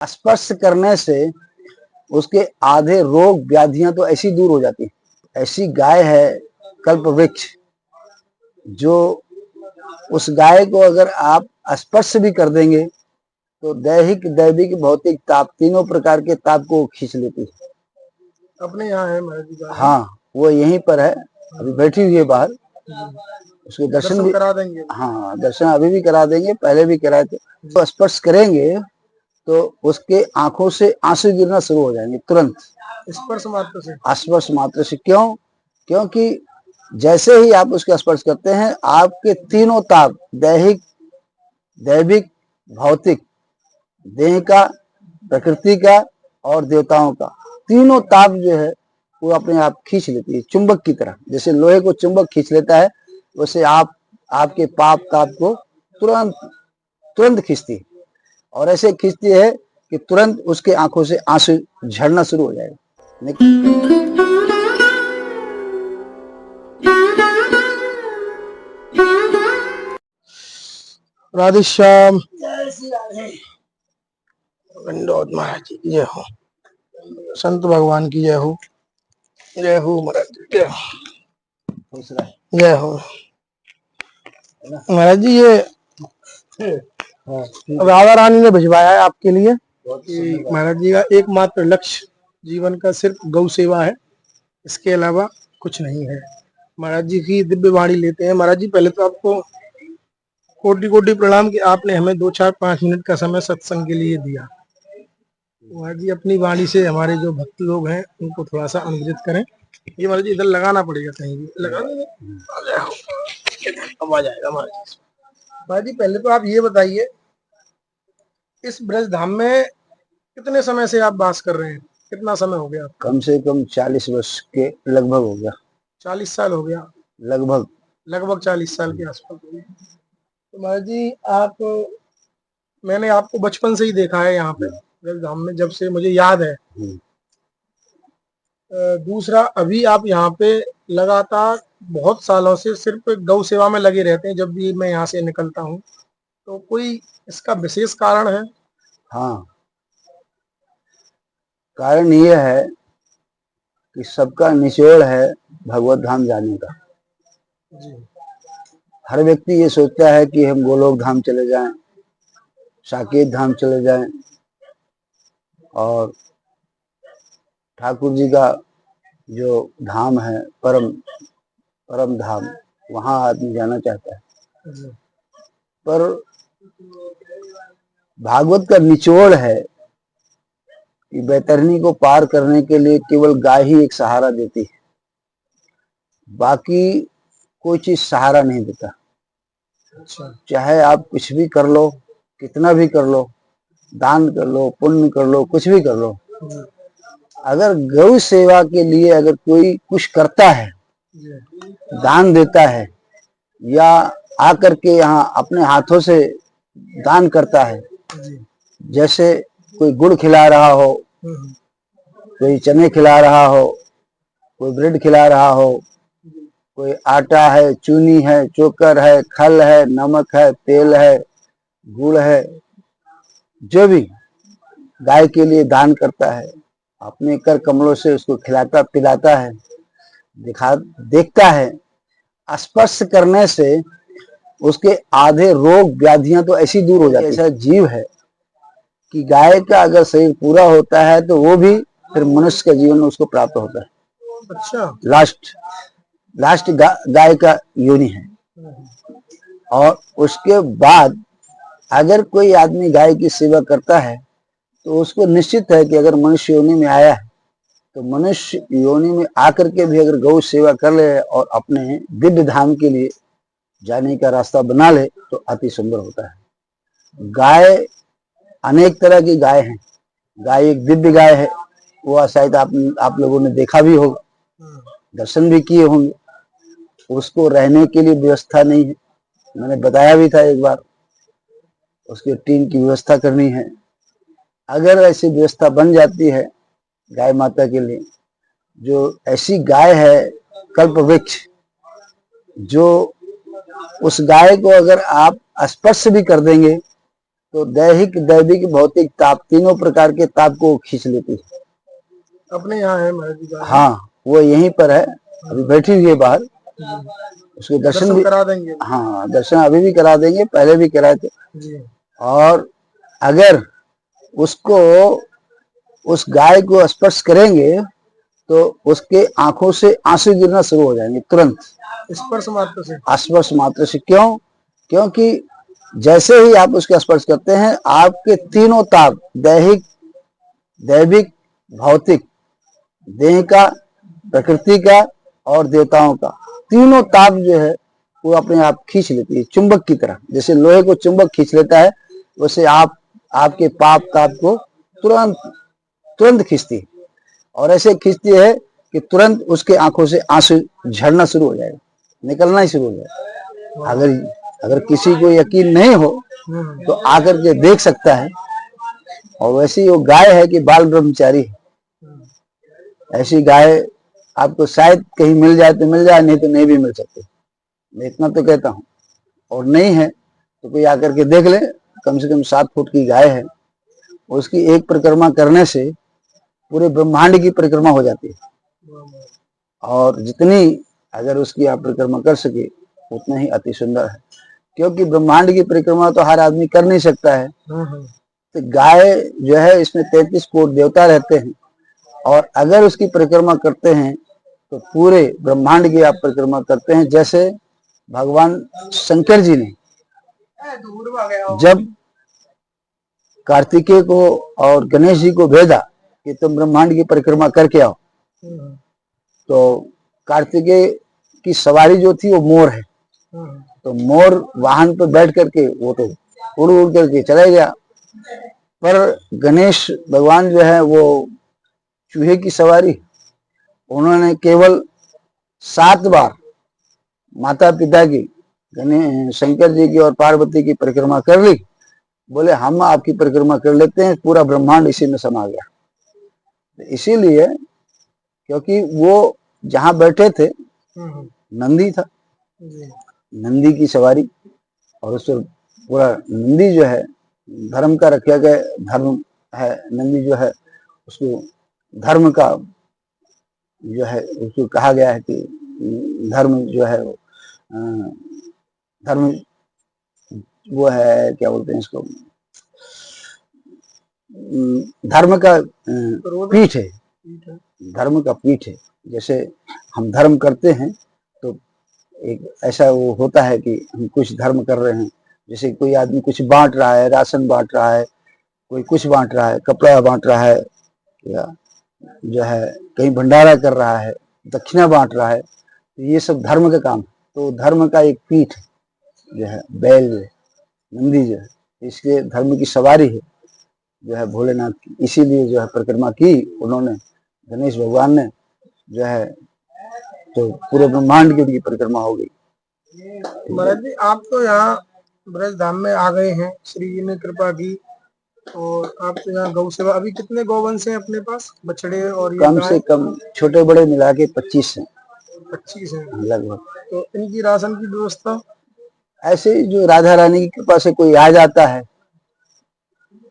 स्पर्श करने से उसके आधे रोग व्याधियां तो ऐसी दूर हो जाती है। ऐसी गाय है कल्प वृक्ष, जो उस गाय को अगर आप स्पर्श भी कर देंगे तो दैहिक, दैविक, भौतिक ताप, तीनों प्रकार के ताप को खींच लेती है। अपने यहाँ है महाराज जी गाय? हाँ, वो यहीं पर है, अभी बैठी हुई है बाहर। उसके दर्शन भी करा देंगे? हाँ, दर्शन अभी भी करा देंगे, पहले भी कराए थे। तो स्पर्श करेंगे तो उसके आंखों से आंसू गिरना शुरू हो जाएंगे तुरंत, स्पर्श मात्र से। स्पर्श मात्र से। क्यों? क्योंकि जैसे ही आप उसका स्पर्श करते हैं, आपके तीनों ताप, दैहिक, दैविक, भौतिक, देह का, प्रकृति का और देवताओं का, तीनों ताप जो है वो अपने आप खींच लेती है, चुंबक की तरह। जैसे लोहे को चुंबक खींच लेता है, वैसे आपके पाप ताप को तुरंत तुरंत खींचती है। और ऐसे खींचती है कि तुरंत उसके आंखों से आंसू झड़ना शुरू हो जाएगा। राधे श्याम। विंडोद महाराज जी की जय हो, संत भगवान की जय हो, जय हो महाराज जी, जय हो, जय हो महाराज जी। ये राधा रानी ने भिजवाया है आपके लिए कि महाराज जी का एकमात्र लक्ष्य जीवन का सिर्फ गौ सेवा है, इसके अलावा कुछ नहीं है। महाराज जी की दिव्य वाणी लेते हैं। महाराज जी, पहले तो आपको कोटि कोटि प्रणाम कि आपने हमें 2-4-5 मिनट का समय सत्संग के लिए दिया। महाराज जी, अपनी वाणी से हमारे जो भक्त लोग हैं उनको थोड़ा सा अनुग्रहित करें। ये महाराज जी इधर लगाना पड़ेगा, कहीं भी लगा अब आ जाएगा महाराज जी। महाराज जी, पहले तो आप ये बताइए, इस ब्रज धाम में कितने समय से आप वास कर रहे हैं? कितना समय हो गया? कम से कम 40 वर्ष के लगभग हो गया। 40 साल हो गया? लगभग 40 साल के आसपास हो गया। तो महाराज जी, मैंने आपको बचपन से ही देखा है यहाँ पे ब्रज धाम में, जब से मुझे याद है। दूसरा, अभी आप यहाँ पे लगातार बहुत सालों से सिर्फ गौ सेवा में लगे रहते हैं। जब भी मैं यहाँ से निकलता हूँ तो कोई इसका विशेष कारण है? हाँ, कारण ये है कि सबका निचोड़ है भगवत धाम जाने का। जी। हर व्यक्ति ये सोचता है कि हम गोलोक धाम चले जाएं, साकेत धाम चले जाएं, और ठाकुर जी का जो धाम है परम धाम, वहां आदमी जाना चाहता है। पर भागवत का निचोड़ है कि बैतरणी को पार करने के लिए केवल गाय ही एक सहारा देती है, बाकी कोई चीज सहारा नहीं देता। चाहे आप कुछ भी कर लो, कितना भी कर लो, दान कर लो, पुण्य कर लो, कुछ भी कर लो, अगर गौ सेवा के लिए अगर कोई कुछ करता है, दान देता है, या आकर के यहाँ अपने हाथों से दान करता है, जैसे कोई गुड़ खिला रहा हो, कोई चने खिला रहा हो, कोई ब्रेड खिला रहा हो, कोई आटा है, चूनी है, चोकर है, खल है, नमक है, तेल है, गुड़ है, जो भी गाय के लिए दान करता है, अपने कर कमलों से उसको खिलाता पिलाता है, देखता है, स्पर्श करने से उसके आधे रोग व्याधियां तो ऐसी दूर हो जाती है। ऐसा जीव है कि गाय का अगर शरीर पूरा होता है तो वो भी फिर मनुष्य का जीवन उसको प्राप्त होता है। अच्छा। लास्ट गाय का योनि है। और उसके बाद अगर कोई आदमी गाय की सेवा करता है तो उसको निश्चित है कि अगर मनुष्य योनि में आया है तो मनुष्य योनि में आकर के भी अगर गौ सेवा कर ले और अपने दिव्य धाम के लिए जाने का रास्ता बना ले तो अति सुंदर होता है। गाय अनेक तरह की गाय हैं। गाय एक दिव्य गाय है, वो शायद आप लोगों ने देखा भी होगा, दर्शन भी किए होंगे। उसको रहने के लिए व्यवस्था नहीं है, मैंने बताया भी था एक बार, उसके टीन की व्यवस्था करनी है। अगर ऐसी व्यवस्था बन जाती है गाय माता के लिए, जो ऐसी गाय है कल्प वृक्ष, जो उस गाय को अगर आप स्पर्श भी कर देंगे तो दैहिक, दैविक, भौतिक ताप, तीनों प्रकार के ताप को खींच लेती है। अपने यहाँ है महाराज जी का? हाँ, वो यहीं पर है, अभी बैठी हुई है बाहर। उसके दर्शन भी करा देंगे? हाँ, दर्शन अभी भी करा देंगे, पहले भी कराए थे। जी। और अगर उसको, उस गाय को स्पर्श करेंगे तो उसके आंखों से आंसू गिरना शुरू हो जाएंगे तुरंत, स्पर्श मात्र से? स्पर्श मात्र से। क्यों? क्योंकि जैसे ही आप उसका स्पर्श करते हैं, आपके तीनों ताप, दैहिक, दैविक, भौतिक, देह का, प्रकृति का और देवताओं का, तीनों ताप जो है वो अपने आप खींच लेती है, चुंबक की तरह। जैसे लोहे को चुंबक खींच लेता है, वैसे आपके पाप ताप को तुरंत तुरंत खींचती है। और ऐसे खींचती है कि तुरंत उसके आंखों से आंसू झड़ना शुरू हो जाएगा, निकलना ही शुरू हो जाएगा। अगर किसी को यकीन नहीं हो तो आकर के देख सकता है। और वैसी वो गाय है कि बाल ब्रह्मचारी है। ऐसी गाय आपको शायद कहीं मिल जाए तो मिल जाए, नहीं तो नहीं भी मिल सकती। मैं इतना तो कहता हूँ। और नहीं है तो कोई आकर के देख ले, कम से कम 7 फुट की गाय है। उसकी एक परिक्रमा करने से पूरे ब्रह्मांड की परिक्रमा हो जाती है। और जितनी अगर उसकी आप परिक्रमा कर सके उतना ही अति सुंदर है। क्योंकि ब्रह्मांड की परिक्रमा तो हर आदमी कर नहीं सकता है। तो गाय जो है, इसमें 33 कोटि देवता रहते हैं, और अगर उसकी परिक्रमा करते हैं तो पूरे ब्रह्मांड की आप परिक्रमा करते हैं। जैसे भगवान शंकर जी ने जब कार्तिकेय को और गणेश जी को भेजा कि तुम ब्रह्मांड की परिक्रमा करके आओ, तो कार्तिकेय की सवारी जो थी वो मोर है। तो मोर वाहन पर बैठ करके वो तो उड़ उड़ करके चला गया, पर गणेश भगवान जो है वो चूहे की सवारी, उन्होंने केवल 7 बार माता पिता की, गणेश शंकर जी की और पार्वती की परिक्रमा कर ली। बोले हम आपकी परिक्रमा कर लेते हैं, पूरा ब्रह्मांड इसी में समा गया। इसीलिए क्योंकि वो जहां बैठे थे नंदी था, नंदी की सवारी, और उस पर पूरा नंदी जो है धर्म का रखा गया धर्म है। नंदी जो है उसको धर्म का जो है, उसको कहा गया है कि धर्म जो है धर्म वो है, क्या बोलते हैं इसको, धर्म का पीठ है, धर्म का पीठ है। जैसे हम धर्म करते हैं तो एक ऐसा वो होता है कि हम कुछ धर्म कर रहे हैं। जैसे कोई आदमी कुछ बांट रहा है, राशन बांट रहा है, कोई कुछ बांट रहा है, कपड़ा बांट रहा है, या जो है कहीं भंडारा कर रहा है, दक्षिणा बांट रहा है, तो ये सब धर्म का काम है। तो धर्म का एक पीठ जो है बैल जो है, नंदी जो है, इसके धर्म की सवारी है जो है भोलेनाथ की। इसीलिए जो है परिक्रमा की उन्होंने, गणेश भगवान ने जो है, तो पूरे ब्रह्मांड की उनकी परिक्रमा हो गई। महाराज जी आप तो यहाँ ब्रज धाम में आ गए हैं, श्री जी ने कृपा की, और आप तो यहाँ गौ सेवा, अभी कितने गौवंश हैं अपने पास, बछड़े और कम से कम छोटे बड़े मिला के 25 हैं। 25 हैं लगभग। तो इनकी राशन की व्यवस्था ऐसे ही जो राधा रानी की कृपा से कोई आ जाता है,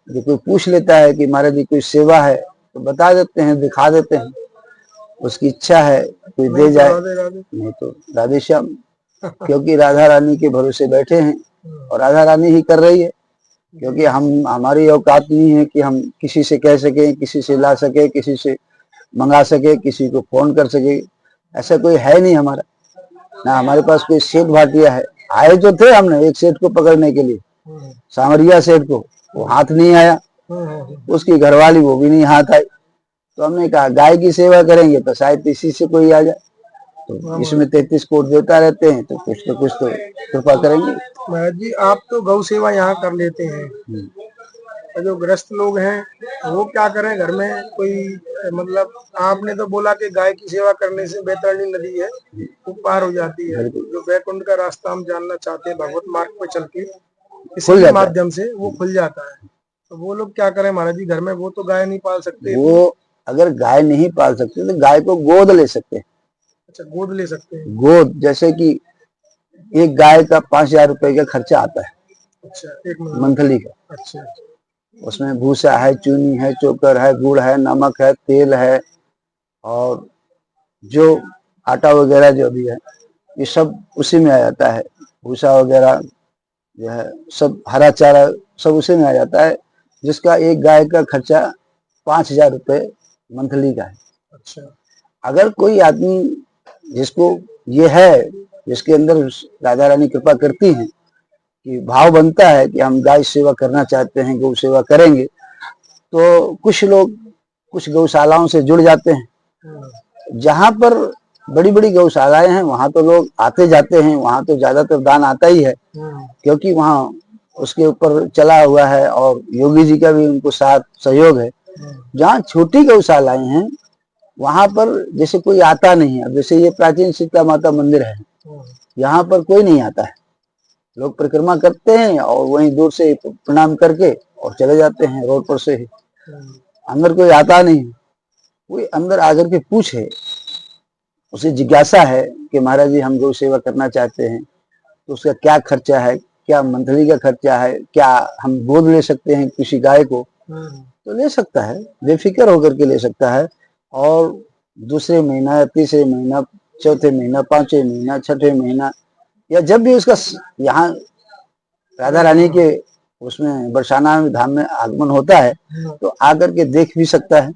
जो कोई पूछ लेता है कि महाराज जी कोई सेवा है, तो बता देते हैं, दिखा देते हैं। उसकी इच्छा है कोई दे जाए, नहीं तो राधे श्याम। क्योंकि राधा रानी के भरोसे बैठे हैं और राधा रानी ही कर रही है। क्योंकि हमारी औकात नहीं है कि हम किसी से कह सके, किसी से ला सके, किसी से मंगा सके, किसी को फोन कर सके। ऐसा कोई है नहीं हमारा, ना हमारे पास कोई सेठ भाटिया है। आए जो थे हमने एक सेठ को पकड़ने के लिए, सांवरिया सेठ को, वो हाथ नहीं आया। उसकी घरवाली, वो भी नहीं हाथ आई। तो हमने कहा गाय की सेवा करेंगे तो शायद इसी से कोई आ जाए। तो इसमें 33 कोट देवता रहते हैं, तो कुछ तो कृपा करेंगे। महाराज जी आप तो गौ सेवा यहाँ कर लेते हैं, तो जो ग्रस्त लोग हैं वो क्या करें घर में? कोई मतलब आपने तो बोला कि गाय की सेवा करने से बैतरणी नदी है वो पार हो जाती है, जो वैकुंठ का रास्ता हम जानना चाहते हैं भगवत मार्ग पे चल के, इसी माध्यम से वो खुल जाता है। तो वो लोग क्या करें महाराज जी घर में? वो तो गाय नहीं पाल सकते। वो अगर गाय नहीं पाल सकते तो गाय को गोद ले सकते हैं। अच्छा, गोद ले सकते हैं। गोद, जैसे कि एक गाय का 5,000 रुपए का खर्चा आता है। अच्छा, एक मिनट। मंथली का। अच्छा उसमें भूसा है, चूनी है, चोकर है, गुड़ है, नमक है, तेल है, और जो आटा वगैरह जो भी है ये सब उसी में आ जाता है। भूसा वगैरह जो है सब, हरा चारा सब उसी में आ जाता है, जिसका एक गाय का खर्चा 5,000 रुपये मंथली का है। अच्छा। अगर कोई आदमी जिसको ये है, जिसके अंदर राधा रानी कृपा करती हैं कि भाव बनता है कि हम गाय सेवा करना चाहते हैं, गौ सेवा करेंगे, तो कुछ लोग कुछ गौशालाओं से जुड़ जाते हैं। जहां पर बड़ी बड़ी गौशालाएं हैं वहां तो लोग आते जाते हैं, वहां तो ज्यादातर दान आता ही है, क्योंकि वहां उसके ऊपर चला हुआ है और योगी जी का भी उनको साथ सहयोग है। जहाँ छोटी गौशालाएं हैं वहां पर जैसे कोई आता नहीं है। जैसे ये प्राचीन सीता माता मंदिर है, यहाँ पर कोई नहीं आता है, लोग परिक्रमा करते हैं और वहीं दूर से प्रणाम करके और चले जाते हैं, रोड पर से ही। अंदर कोई आता नहीं। कोई अंदर आकर के पूछे, उसे जिज्ञासा है कि महाराज जी हम गौ सेवा करना चाहते हैं, तो उसका क्या खर्चा है, क्या मंथली का खर्चा है, क्या हम गोद ले सकते हैं किसी गाय को, तो ले सकता है, बेफिक्र होकर के ले सकता है। और दूसरे महीना, तीसरे महीना, चौथे महीना, पांचवें महीना, छठे महीना, या जब भी उसका यहाँ राधा रानी के उसमें बरसाना धाम में आगमन होता है तो आकर के देख भी सकता है,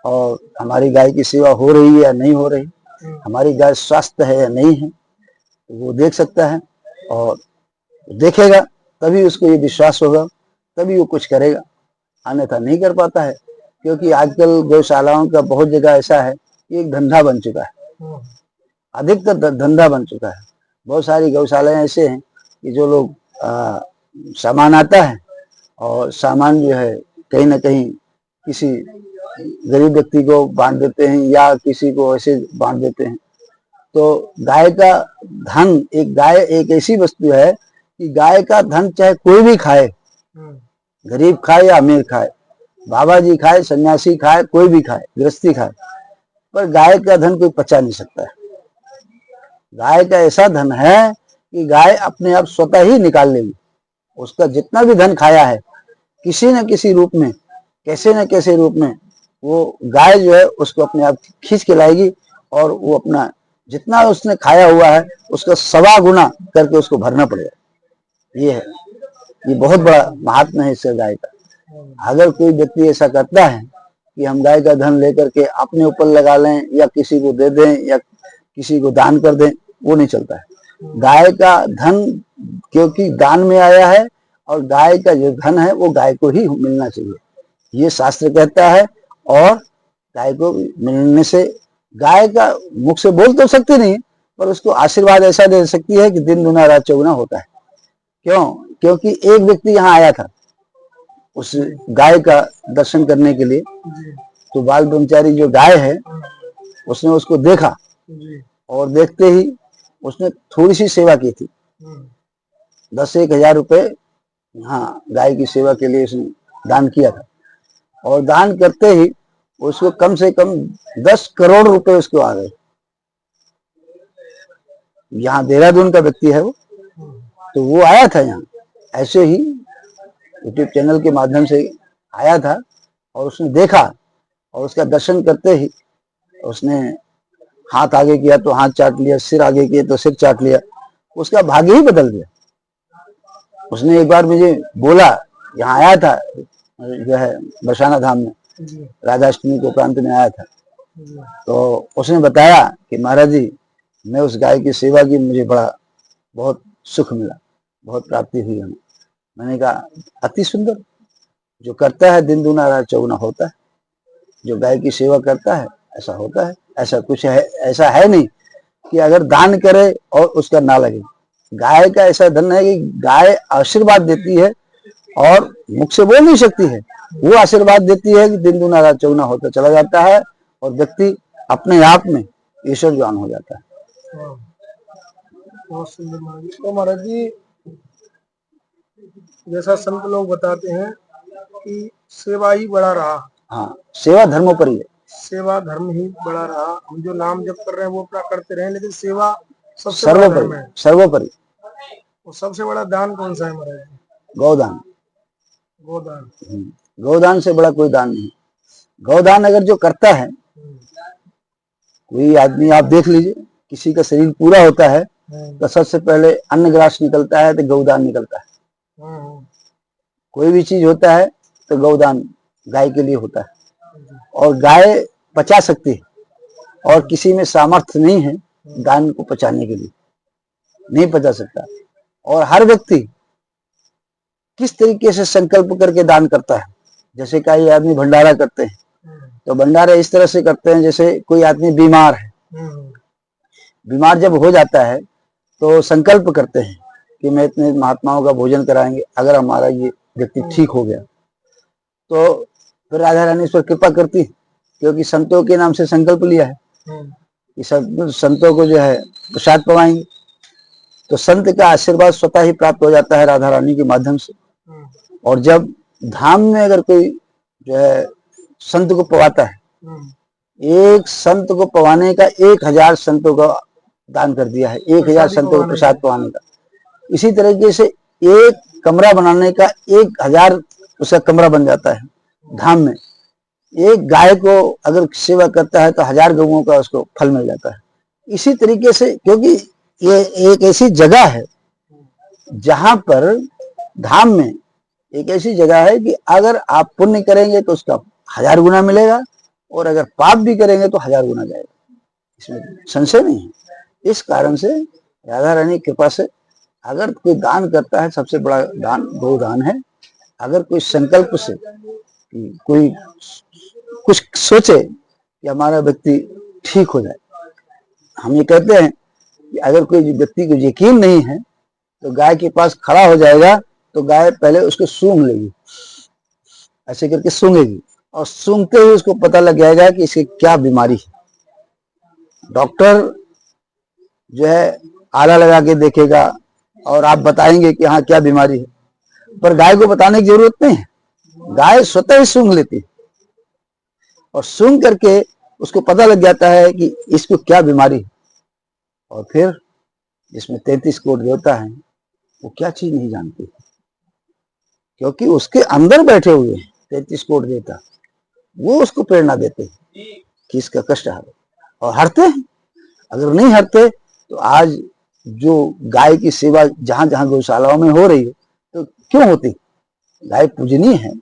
और हमारी गाय की सेवा हो रही है या नहीं हो रही, हमारी गाय स्वस्थ है या नहीं है, वो देख सकता है। और देखेगा तभी उसको ये विश्वास होगा, तभी वो कुछ करेगा, अन्यथा नहीं कर पाता है। क्योंकि आजकल गौशालाओं का बहुत जगह ऐसा है कि एक धंधा बन चुका है, अधिकतर धंधा बन चुका है। बहुत सारी गौशालाएं ऐसे हैं कि जो लोग सामान आता है और सामान जो है कहीं ना कहीं किसी गरीब व्यक्ति को बांट देते हैं या किसी को ऐसे बांट देते हैं। तो गाय का धन, एक गाय एक ऐसी वस्तु है कि गाय का धन चाहे कोई भी खाए, गरीब खाए या अमीर खाए, बाबा जी खाए, सन्यासी खाए, कोई भी खाए, गृहस्थी खाए, पर गाय का धन कोई पचा नहीं सकता है। गाय का ऐसा धन है कि गाय अपने आप स्वतः ही निकाल लेगी। उसका जितना भी धन खाया है किसी न किसी रूप में, कैसे न कैसे रूप में, वो गाय जो है उसको अपने आप खींच के लाएगी, और वो अपना जितना उसने खाया हुआ है उसका 1.25 गुना करके उसको भरना पड़ेगा। ये है, ये बहुत बड़ा महात्मा है इससे गाय का। अगर कोई व्यक्ति ऐसा करता है कि हम गाय का धन लेकर के अपने ऊपर लगा लें या किसी को दे दें या किसी को दान कर दें, वो नहीं चलता है। गाय का धन क्योंकि दान में आया है, और गाय का जो धन है वो गाय को ही मिलना चाहिए, ये शास्त्र कहता है। और गाय को मिलने से गाय का मुख से बोल तो सकती नहीं, पर उसको आशीर्वाद ऐसा दे सकती है कि दिन दुना रात चौगुना होता है। क्यों? क्योंकि एक व्यक्ति यहाँ आया था उस गाय का दर्शन करने के लिए, तो बाल ब्रह्मचारी जो गाय है उसने उसको देखा, और देखते ही उसने थोड़ी सी सेवा की थी, 10-1 हजार रुपए हाँ गाय की सेवा के लिए उसने दान किया था। और दान करते ही उसको कम से कम 10 करोड़ रुपए उसको आ गए। यहाँ देहरादून का व्यक्ति है वो, तो वो आया था यहाँ ऐसे ही यूट्यूब चैनल के माध्यम से आया था, और उसने देखा, और उसका दर्शन करते ही उसने हाथ आगे किया तो हाथ चाट लिया, सिर आगे किया तो सिर चाट लिया, उसका भाग्य ही बदल गया। उसने एक बार मुझे बोला, यहाँ आया था जो है बरसाना धाम में, राधाष्टमी के उपरांत में आया था, तो उसने बताया कि महाराज जी मैं उस गाय की सेवा की, मुझे बहुत सुख मिला, बहुत प्राप्ति हुई हमें। मैंने कहा अति सुंदर, जो करता है दिन दुना रात चौगुना होता है, जो गाय की सेवा करता है ऐसा होता है। ऐसा कुछ है, ऐसा है नहीं कि अगर दान करे और उसका ना लगे। गाय का ऐसा धन है कि गाय आशीर्वाद देती है और मुख से बोल नहीं सकती है, वो आशीर्वाद देती है कि दिन दुना रात चौगुना होता चला जाता है, और व्यक्ति अपने आप में ईश्वर ज्ञान हो जाता है। बहुत सुंदर महाराज जी। तो महाराज जी जैसा संत लोग बताते हैं कि सेवा ही बड़ा रहा। हाँ, सेवा धर्मोपरि है। सेवा धर्म ही बड़ा रहा। हम जो नाम जप कर रहे हैं वो अपना करते रहे, लेकिन सेवा सबसे बड़ा धर्म है, सर्वोपरि। तो सबसे बड़ा दान कौन सा है महाराज जी? गौदान। गोदान। गौदान से बड़ा कोई दान नहीं। गौदान अगर जो करता है, कोई आदमी आप देख लीजिए, किसी का शरीर पूरा होता है तो सबसे पहले अन्नग्रास निकलता है तो गौदान निकलता है। कोई भी चीज होता है तो गौदान गाय के लिए होता है। और गाय पचा सकती है और किसी में सामर्थ्य नहीं है दान को पचाने के लिए, नहीं पचा सकता। और हर व्यक्ति किस तरीके से संकल्प करके दान करता है। जैसे कई आदमी भंडारा करते हैं तो भंडारा इस तरह से करते हैं, जैसे कोई आदमी बीमार है, बीमार जब हो जाता है तो संकल्प करते हैं कि मैं इतने महात्माओं का भोजन कराएंगे, अगर हमारा ये व्यक्ति ठीक हो गया तो फिर राधा रानी इस पर कृपा करती है, क्योंकि संतों के नाम से संकल्प लिया है कि सब संतों को जो है प्रसाद पवाएंगे। तो संत का आशीर्वाद स्वतः ही प्राप्त हो जाता है राधा रानी के माध्यम से। और जब धाम में अगर कोई जो है संत को पवाता है, एक संत को पवाने का 1000 संतों का दान कर दिया है, 1000 संतों को प्रसाद पवाने का। इसी तरीके से एक कमरा बनाने का 1000 उसका कमरा बन जाता है धाम में। एक गाय को अगर सेवा करता है तो 1000 गौओं का उसको फल मिल जाता है। इसी तरीके से, क्योंकि ये एक ऐसी जगह है जहां पर धाम में एक ऐसी जगह है कि अगर आप पुण्य करेंगे तो उसका 1000 गुना मिलेगा और अगर पाप भी करेंगे तो 1000 गुना जाएगा, इसमें संशय नहीं है। इस कारण से राधा रानी की कृपा से अगर कोई दान करता है, सबसे बड़ा दान गोदान है। अगर कोई संकल्प से कोई कुछ सोचे कि हमारा व्यक्ति ठीक हो जाए, हम ये कहते हैं कि अगर कोई व्यक्ति को यकीन नहीं है तो गाय के पास खड़ा हो जाएगा तो गाय पहले उसको सूंघ लेगी, ऐसे करके सूंघेगी और सूंघते ही उसको पता लग जाएगा कि इसकी क्या बीमारी है। डॉक्टर जो है आला लगा के देखेगा और आप बताएंगे कि हाँ क्या बीमारी है, पर गाय को बताने की जरूरत नहीं है। गाय स्वतः ही सूंघ लेती है और सूंघ करके उसको पता लग जाता है कि इसको क्या बीमारी है। और फिर जिसमें 33 करोड़ देवता हैं वो क्या चीज नहीं जानती, क्योंकि उसके अंदर बैठे हुए हैं 33 करोड़ देवता, वो उसको प्रेरणा देते हैं कि इसका कष्ट हरे, और हरते हैं। अगर नहीं हरते तो आज जो गाय की सेवा जहां जहां गौशालाओं में हो रही है तो क्यों होती? गाय पूजनीय है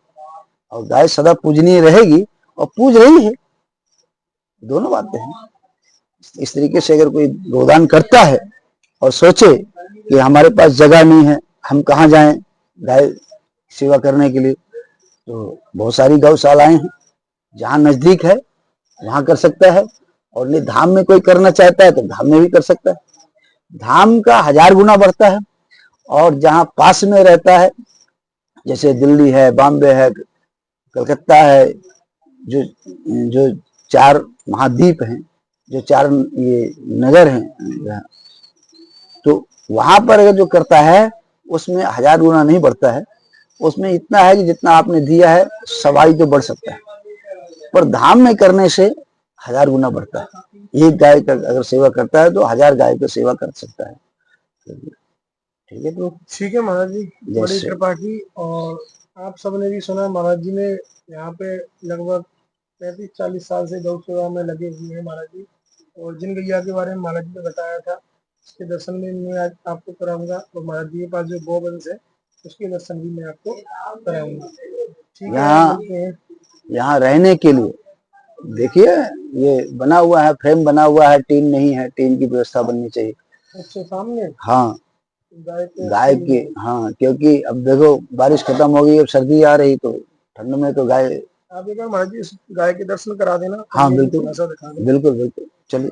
और गाय सदा पूजनीय रहेगी और पूज रही है, दोनों बातें हैं। इस तरीके से अगर कोई गोदान करता है और सोचे कि हमारे पास जगह नहीं है, हम कहाँ जाएं गाय सेवा करने के लिए, तो बहुत सारी गौशालाएं हैं, जहां नजदीक है वहां कर सकता है। और नहीं धाम में कोई करना चाहता है तो धाम में भी कर सकता है। धाम का 1000 गुना बढ़ता है। और जहां पास में रहता है, जैसे दिल्ली है, बॉम्बे है, कलकत्ता है, जो जो 4 महाद्वीप हैं, जो 4 ये नगर हैं, तो वहां पर अगर जो करता है उसमें 1000 गुना नहीं बढ़ता है। उसमें इतना है कि जितना आपने दिया है सवाई तो बढ़ सकता है, पर धाम में करने से 1000 गुना बढ़ता है। एक गाय का अगर सेवा करता है तो 1000 गाय की सेवा कर सकता है। ठीक है, तो ठीक है महाराज जी, बड़ी कृपा की। और आप सबने भी सुना, महाराज जी ने यहाँ पे लगभग 35-40 साल से गौ सेवा में लगे हुए हैं महाराज जी। और जिन गैया के बारे में महाराज जी ने बताया था उसके दर्शन में मैं आज आपको कराऊंगा, और महाराज जी के पास जो गोवंश है उसके दर्शन भी मैं आपको कराऊंगा। ठीक है। यहाँ रहने के लिए देखिए ये बना हुआ है, फ्रेम बना हुआ है, टीन नहीं है, टीन की व्यवस्था बननी चाहिए। अच्छा, सामने? हाँ, गाय की, हाँ, क्योंकि अब देखो बारिश खत्म हो गई, अब सर्दी आ रही, तो ठंड में तो गाय, आप एक बार महाराज जी इस गाय के दर्शन करा देना। हाँ बिल्कुल बिल्कुल बिल्कुल, चलिए।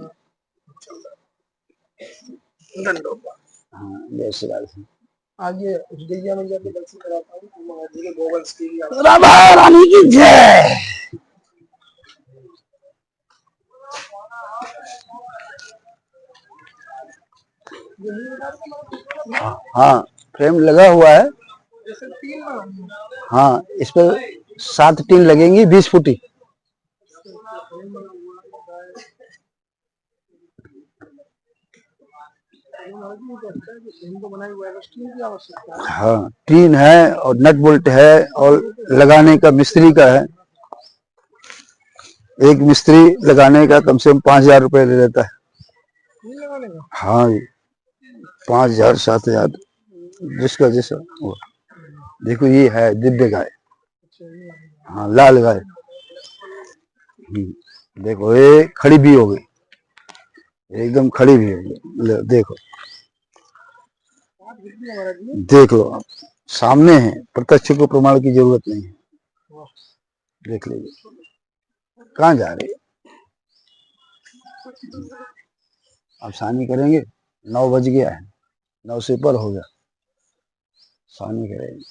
हाँ, जय श्री राधे। आगे गैया मैया के दर्शन कराता हूँ, महाराज जी के गोवंश की। राधा रानी की जय। हाँ, फ्रेम लगा हुआ है। हाँ, इस पर 7 टीन लगेंगी 20 फुटी। महाराज जी, मुझे लगता है कि फ्रेम तो बनाई हुआ है, बस टीन की आवश्यकता है। हाँ, टीन है और नट बोल्ट है और लगाने का मिस्त्री का है। एक मिस्त्री लगाने का कम से कम 5,000 रुपये ले लेता है। टीन लगाने का हाँ जी, 5,000 7,000 जिसका जैसा वो। देखो ये है दिव्य गाय। अच्छा, ये है। हाँ, लाल गाय। देखो ये खड़ी भी हो गई, एकदम खड़ी भी हो गई। देखो आप कितनी है महाराज जी? देख लो आप, सामने है, प्रत्यक्ष को प्रमाण की जरूरत नहीं है। वाह, देख लीजिए कहाँ जा रहे हैं। अब सानी करेंगे, 9 बज गया है, 9 से ऊपर हो गया, सानी करेंगे।